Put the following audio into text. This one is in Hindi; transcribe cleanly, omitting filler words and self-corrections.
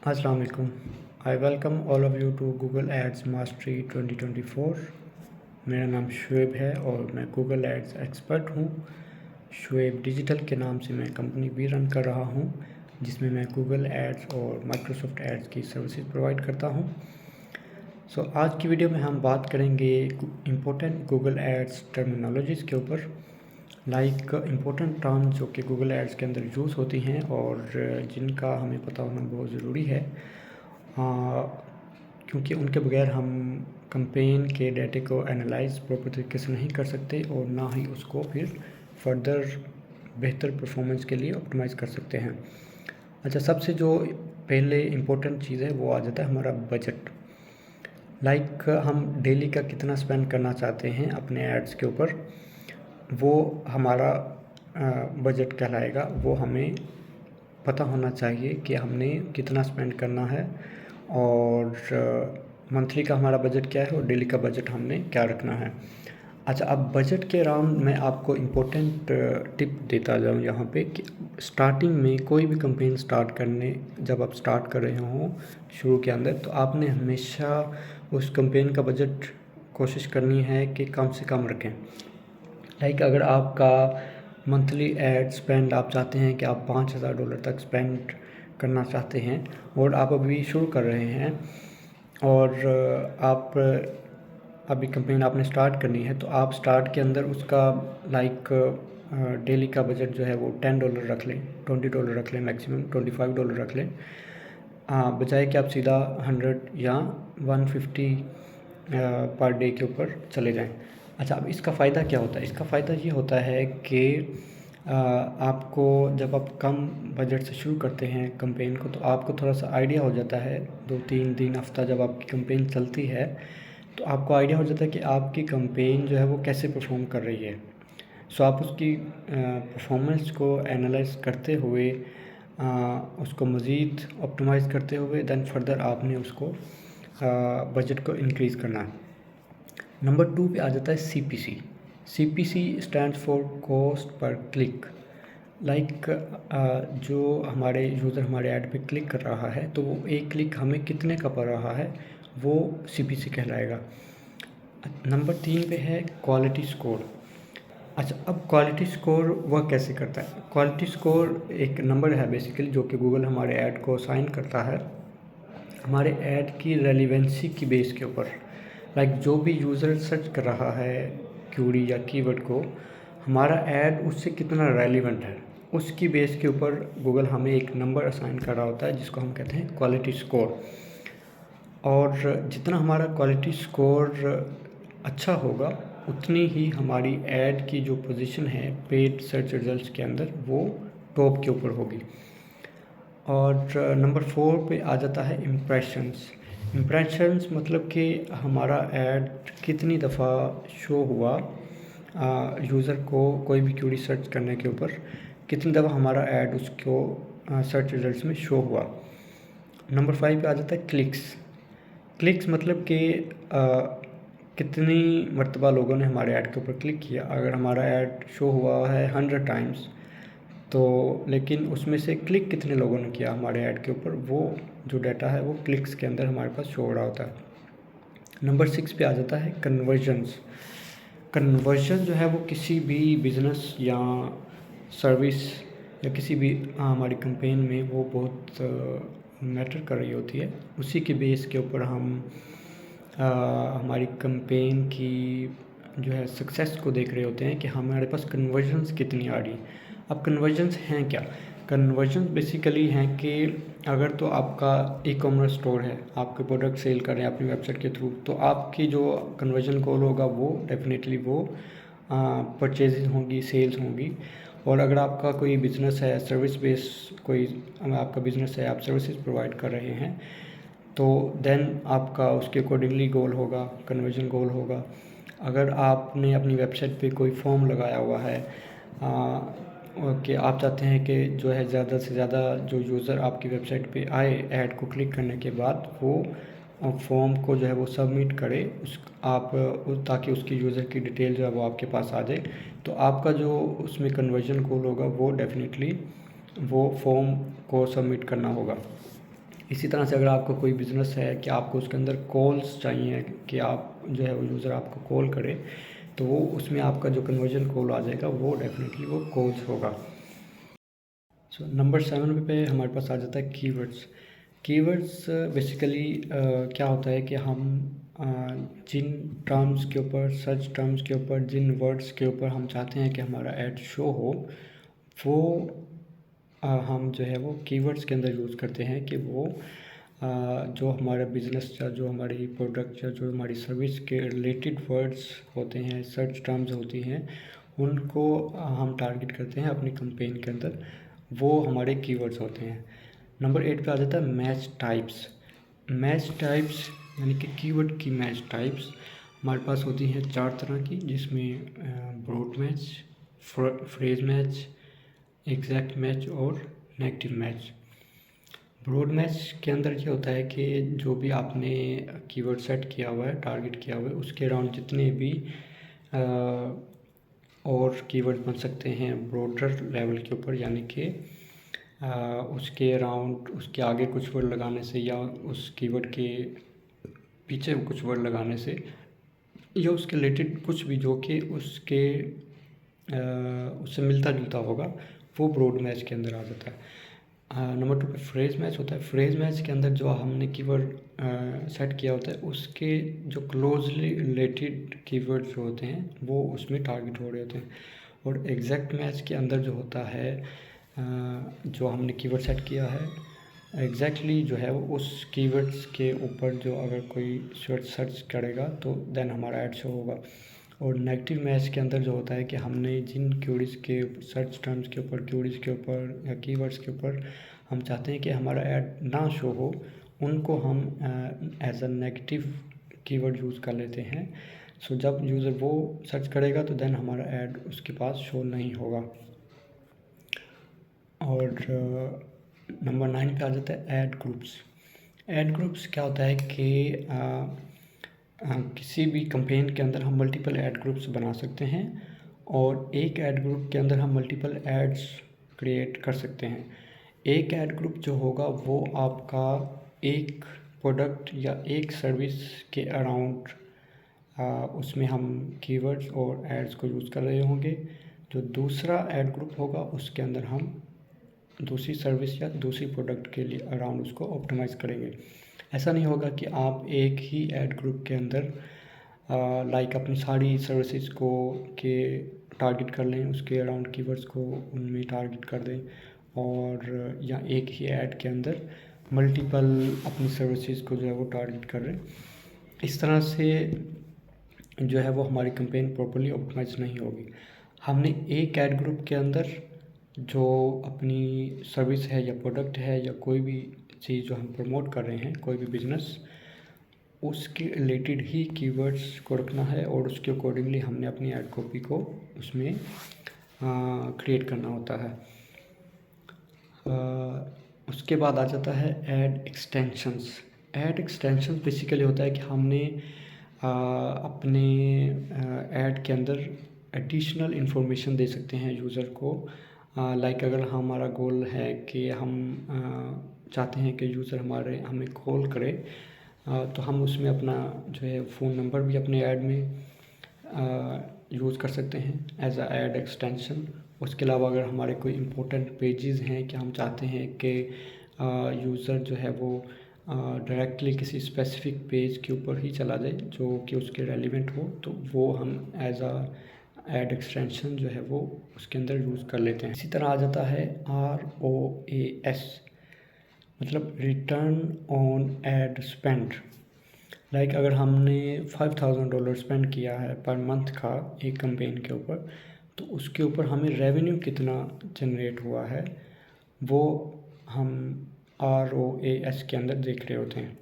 अस्सलाम वालेकुम। I welcome all of you to Google Ads mastery 2024। मेरा नाम शुएब है और मैं गूगल एड्स एक्सपर्ट हूँ। शुएब डिजिटल के नाम से मैं कंपनी भी रन कर रहा हूँ, जिसमें मैं गूगल एड्स और माइक्रोसॉफ्ट एड्स की सर्विसेज प्रोवाइड करता हूँ। आज की वीडियो में हम बात करेंगे इम्पोर्टेंट गूगल एड्स टर्मिनोलॉजीज़ के ऊपर, लाइक इम्पोर्टेंट टर्म्स जो कि गूगल एड्स के अंदर यूज़ होती हैं और जिनका हमें पता होना बहुत ज़रूरी है, क्योंकि उनके बगैर हम कैंपेन के डेटे को एनालाइज प्रॉपर तरीके से नहीं कर सकते और ना ही उसको फिर फर्दर बेहतर परफॉर्मेंस के लिए ऑप्टिमाइज़ कर सकते हैं। अच्छा, सबसे जो पहले इम्पोर्टेंट चीज़ है वो आ जाता है हमारा बजट। लाइक हम डेली का कितना स्पेंड करना चाहते हैं अपने एड्स के ऊपर, वो हमारा बजट कहलाएगा। वो हमें पता होना चाहिए कि हमने कितना स्पेंड करना है और मंथली का हमारा बजट क्या है और डेली का बजट हमने क्या रखना है। अच्छा, अब बजट के अराउंड मैं आपको इम्पोर्टेंट टिप देता जाऊँ यहाँ पे कि स्टार्टिंग में कोई भी कैंपेन स्टार्ट करने, जब आप स्टार्ट कर रहे हों शुरू के अंदर, तो आपने हमेशा उस कैंपेन का बजट कोशिश करनी है कि कम से कम रखें। लाइक अगर आपका मंथली एड स्पेंड आप चाहते हैं कि आप $5,000 तक स्पेंड करना चाहते हैं और आप अभी शुरू कर रहे हैं और आप अभी कैंपेन आपने स्टार्ट करनी है, तो आप स्टार्ट के अंदर उसका लाइक डेली का बजट जो है वो $10 रख लें, $20 रख लें, मैक्सिमम $25 रख लें, बजाय कि आप सीधा 100 या 150 पर डे के ऊपर चले जाएं। अच्छा, अब इसका फ़ायदा क्या होता है? इसका फ़ायदा ये होता है कि आपको जब आप कम बजट से शुरू करते हैं कैंपेन को, तो आपको थोड़ा सा आइडिया हो जाता है। 2-3 दिन, हफ्ता जब आपकी कैंपेन चलती है तो आपको आइडिया हो जाता है कि आपकी कैंपेन जो है वो कैसे परफॉर्म कर रही है। आप उसकी परफॉर्मेंस को एनालाइज करते हुए, उसको मज़ीद ऑप्टिमाइज़ करते हुए देन फर्दर आपने उसको बजट को इंक्रीज़ करना है। नंबर 2 पे आ जाता है CPC। CPC stands for cost per click. Like जो हमारे यूज़र हमारे ऐड पे क्लिक कर रहा है, तो वो एक क्लिक हमें कितने का पड़ रहा है, वो CPC कहलाएगा। नंबर 3 पे है क्वालिटी स्कोर। अच्छा, अब क्वालिटी स्कोर वह कैसे करता है? क्वालिटी स्कोर एक नंबर है बेसिकली, जो कि गूगल हमारे ऐड को असाइन करता है हमारे ऐड की रेलिवेंसी की बेस के ऊपर। लाइक जो भी यूज़र सर्च कर रहा है क्यूरी या कीवर्ड को, हमारा ऐड उससे कितना रेलिवेंट है, उसकी बेस के ऊपर गूगल हमें एक नंबर असाइन कर रहा होता है, जिसको हम कहते हैं क्वालिटी स्कोर। और जितना हमारा क्वालिटी स्कोर अच्छा होगा, उतनी ही हमारी ऐड की जो पोजीशन है पेड सर्च रिजल्ट्स के अंदर, वो टॉप के ऊपर होगी। और नंबर 4 पे आ जाता है इम्प्रेशंस। इम्प्रेशंस मतलब कि हमारा ऐड कितनी दफ़ा शो हुआ यूज़र को कोई भी क्यूरी सर्च करने के ऊपर, कितनी दफ़ा हमारा ऐड उसको सर्च रिजल्ट्स में शो हुआ। नंबर 5 पे आ जाता है क्लिक्स। क्लिक्स मतलब कि कितनी मरतबा लोगों ने हमारे ऐड के ऊपर क्लिक किया। अगर हमारा ऐड शो हुआ है 100 टाइम्स, तो लेकिन उसमें से क्लिक कितने लोगों ने किया हमारे ऐड के ऊपर, वो जो डाटा है वो क्लिक्स के अंदर हमारे पास शो हो रहा होता है। नंबर 6 पे आ जाता है कन्वर्जन्स। कन्वर्जन जो है वो किसी भी बिज़नेस या सर्विस या किसी भी हमारी कैंपेन में वो बहुत मैटर कर रही होती है। उसी के बेस के ऊपर हम हमारी कैंपेन की जो है सक्सेस को देख रहे होते हैं कि हमारे पास कन्वर्जन्स कितनी आ रही। अब कन्वर्जन्स हैं क्या? कन्वर्जन्स बेसिकली हैं कि अगर तो आपका ई-कॉमर्स स्टोर है, आपके प्रोडक्ट सेल कर रहे हैं अपनी वेबसाइट के थ्रू, तो आपकी जो कन्वर्जन गोल होगा वो डेफिनेटली वो परचेजेज होंगी, सेल्स होंगी। और अगर आपका कोई बिज़नेस है, सर्विस बेस कोई आपका बिज़नेस है, आप सर्विसेज प्रोवाइड कर रहे हैं, तो देन आपका उसके अकॉर्डिंगली गोल होगा, कन्वर्जन गोल होगा। अगर आपने अपनी वेबसाइट पे कोई फॉर्म लगाया हुआ है कि आप चाहते हैं कि जो है ज़्यादा से ज़्यादा जो यूज़र आपकी वेबसाइट पे आए ऐड को क्लिक करने के बाद, वो फॉर्म को जो है वो सबमिट करे ताकि उसकी यूज़र की डिटेल जो है वो आपके पास आ जाए, तो आपका जो उसमें कन्वर्जन गोल होगा वो डेफिनेटली वो फॉर्म को सबमिट करना होगा। इसी तरह से अगर आपका कोई बिज़नेस है कि आपको उसके अंदर कॉल्स चाहिए कि आप जो है वो यूज़र आपको कॉल करे, तो वो उसमें आपका जो कन्वर्जन कॉल आ जाएगा वो डेफिनेटली वो कॉल्स होगा। सो नंबर 7 पे हमारे पास आ जाता है कीवर्ड्स। कीवर्ड्स बेसिकली क्या होता है कि हम जिन टर्म्स के ऊपर, सर्च टर्म्स के ऊपर, जिन वर्ड्स के ऊपर हम चाहते हैं कि हमारा ऐड शो हो, वो हम जो है वो कीवर्ड्स के अंदर यूज़ करते हैं कि वो जो हमारा बिज़नेस या जो हमारी प्रोडक्ट या जो हमारी सर्विस के रिलेटेड वर्ड्स होते हैं, सर्च टर्म्स होती हैं, उनको हम टारगेट करते हैं अपनी कैंपेन के अंदर, वो हमारे कीवर्ड्स होते हैं। नंबर 8 पे आ जाता है मैच टाइप्स। मैच टाइप्स यानी कि कीवर्ड की मैच टाइप्स हमारे पास होती हैं 4 तरह की, जिसमें broad match, phrase match, exact match और नेगेटिव मैच। ब्रॉड मैच के अंदर ये होता है कि जो भी आपने कीवर्ड सेट किया हुआ है, टारगेट किया हुआ है, उसके अराउंड जितने भी और कीवर्ड बन सकते हैं ब्रॉडर लेवल के ऊपर, यानी कि उसके अराउंड, उसके आगे कुछ वर्ड लगाने से या उस कीवर्ड के पीछे कुछ वर्ड लगाने से या उसके रिलेटेड कुछ भी जो कि उसके उससे मिलता जुलता होगा, वो ब्रॉड मैच के अंदर आ जाता है। नंबर 2 पे फ्रेज मैच होता है। फ्रेज मैच के अंदर जो हमने कीवर्ड सेट किया होता है, उसके जो क्लोजली रिलेटेड कीवर्ड जो होते हैं वो उसमें टारगेट हो रहे होते हैं। और एग्जैक्ट मैच के अंदर जो होता है, जो हमने कीवर्ड सेट किया है एग्जैक्टली जो है वो उस कीवर्ड्स के ऊपर जो अगर कोई सर्च करेगा तो देन हमारा ऐड शो होगा। और नेगेटिव मैच के अंदर जो होता है कि हमने जिन क्यूरीज के सर्च टर्म्स के ऊपर, क्यूरीज के ऊपर या कीवर्ड्स के ऊपर हम चाहते हैं कि हमारा ऐड ना शो हो, उनको हम as a negative keyword use कर लेते हैं। सो जब यूज़र वो सर्च करेगा तो देन हमारा ऐड उसके पास शो नहीं होगा। और नंबर 9 पे आ जाता है ऐड ग्रुप्स। ऐड ग्रुप्स क्या होता है कि किसी भी कैंपेन के अंदर हम मल्टीपल ऐड ग्रुप्स बना सकते हैं और एक ऐड ग्रुप के अंदर हम मल्टीपल एड्स क्रिएट कर सकते हैं। एक ऐड ग्रुप जो होगा वो आपका एक प्रोडक्ट या एक सर्विस के अराउंड उसमें हम कीवर्ड्स और एड्स को यूज़ कर रहे होंगे। जो दूसरा ऐड ग्रुप होगा उसके अंदर हम दूसरी सर्विस या दूसरी प्रोडक्ट के लिए अराउंड उसको ऑप्टिमाइज़ करेंगे। ऐसा नहीं होगा कि आप एक ही ऐड ग्रुप के अंदर लाइक अपनी सारी सर्विसेज को के टारगेट कर लें, उसके अराउंड कीवर्ड्स को उनमें टारगेट कर दें, और या एक ही ऐड के अंदर मल्टीपल अपनी सर्विसेज को जो है वो टारगेट कर रहे हैं। इस तरह से जो है वो हमारी कैंपेन प्रॉपर्ली ऑप्टिमाइज नहीं होगी। हमने एक ऐड ग्रुप के अंदर जो अपनी सर्विस है या प्रोडक्ट है या कोई भी चीज़ जो हम प्रमोट कर रहे हैं, कोई भी बिज़नेस, उसके रिलेटेड ही कीवर्ड्स को रखना है और उसके अकॉर्डिंगली हमने अपनी ऐड कॉपी को उसमें क्रिएट करना होता है। उसके बाद आ जाता है add extensions. Add extensions basically होता है कि हमने अपने ऐड के अंदर एडिशनल इंफॉर्मेशन दे सकते हैं यूज़र को। लाइक अगर हमारा गोल है कि हम चाहते हैं कि यूज़र हमें कॉल करे, तो हम उसमें अपना जो है फ़ोन नंबर भी अपने ऐड में यूज़ कर सकते हैं एज अ ऐड एक्सटेंशन। उसके अलावा अगर हमारे कोई इम्पोर्टेंट पेजेस हैं कि हम चाहते हैं कि यूज़र जो है वो डायरेक्टली किसी स्पेसिफिक पेज के ऊपर ही चला जाए जो कि उसके रेलिवेंट हो, तो वो हम एज अ ऐड एक्सटेंशन जो है वो उसके अंदर यूज़ कर लेते हैं। इसी तरह आ जाता है ROAS, मतलब return on ad spend. Like अगर हमने $5000 स्पेंड किया है पर मंथ का एक कैंपेन के ऊपर, तो उसके ऊपर हमें रेवेन्यू कितना जनरेट हुआ है वो हम ROAS के अंदर देख रहे होते हैं।